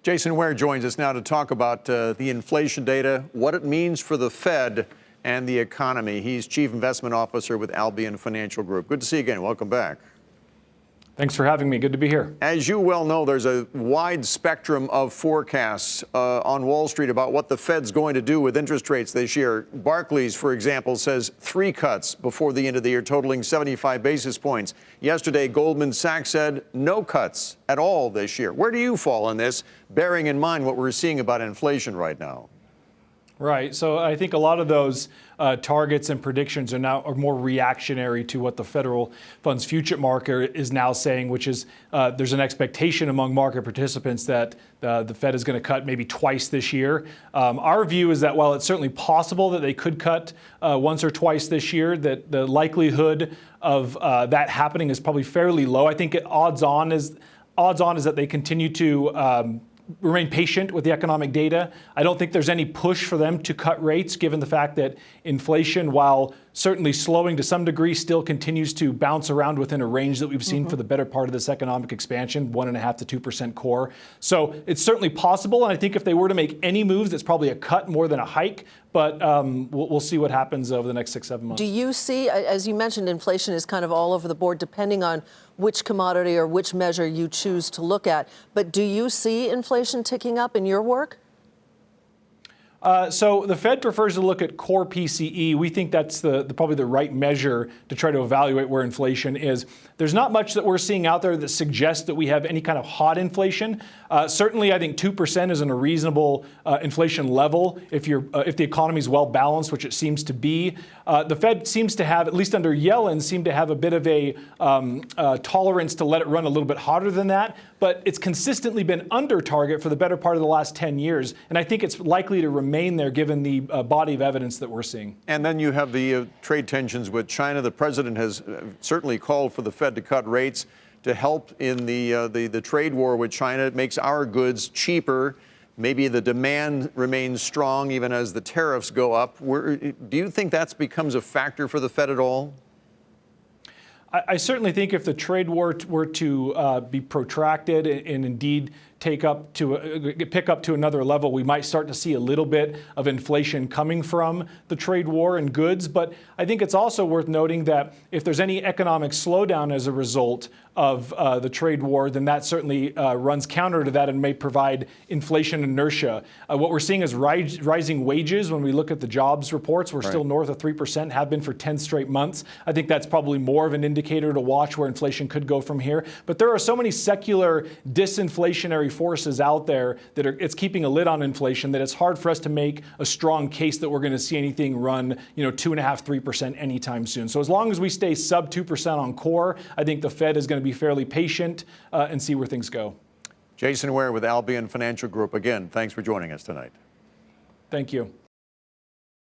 Jason Ware joins us now to talk about the inflation data, what it means for the Fed and the economy. He's Chief Investment Officer with Albion Financial Group. Good to see you again. Welcome back. Thanks for having me. Good to be here. As you well know, there's a wide spectrum of forecasts on Wall Street about what the Fed's going to do with interest rates this year. Barclays, for example, says 3 cuts before the end of the year, totaling 75 basis points. Yesterday, Goldman Sachs said no cuts at all this year. Where do you fall in this, bearing in mind what we're seeing about inflation right now? Right. So I think a lot of those targets and predictions are more reactionary to what the federal funds future market is now saying, which is there's an expectation among market participants that the Fed is going to cut maybe twice this year. Our view is that while it's certainly possible that they could cut once or twice this year, that the likelihood of that happening is probably fairly low. I think odds on is that they continue to remain patient with the economic data. I don't think there's any push for them to cut rates, given the fact that inflation, while certainly slowing to some degree, still continues to bounce around within a range that we've seen for the better part of this economic expansion, 1.5% to 2% core. So it's certainly possible. And I think if they were to make any moves, it's probably a cut more than a hike. But we'll see what happens over the next 6-7 months. Do you see, as you mentioned, inflation is kind of all over the board, depending on which commodity or which measure you choose to look at. But do you see inflation ticking up in your work? So the Fed prefers to look at core PCE. We think that's probably the right measure to try to evaluate where inflation is. There's not much that we're seeing out there that suggests that we have any kind of hot inflation. Certainly, I think 2% is in a reasonable inflation level if the economy is well balanced, which it seems to be. The Fed seems to have, at least under Yellen, seem to have a bit of a tolerance to let it run a little bit hotter than that. But it's consistently been under target for the better part of the last 10 years. And I think it's likely to remain there given the body of evidence that we're seeing. And then you have the trade tensions with China. The president has certainly called for the Fed to cut rates to help in the trade war with China. It makes our goods cheaper. Maybe the demand remains strong even as the tariffs go up. Do you think that becomes a factor for the Fed at all? I certainly think if the trade war were to be protracted and indeed pick up to another level, we might start to see a little bit of inflation coming from the trade war and goods. But I think it's also worth noting that if there's any economic slowdown as a result of the trade war, then that certainly runs counter to that and may provide inflation inertia. What we're seeing is rising wages. When we look at the jobs reports, we're still north of 3%, have been for 10 straight months. I think that's probably more of an indicator to watch where inflation could go from here. But there are so many secular disinflationary forces out there that it's keeping a lid on inflation that it's hard for us to make a strong case that we're going to see anything run 2.5%, 3% anytime soon. So as long as we stay sub 2% on core, I think the Fed is going to be fairly patient and see where things go. Jason Ware with Albion Financial Group. Again, thanks for joining us tonight. Thank you.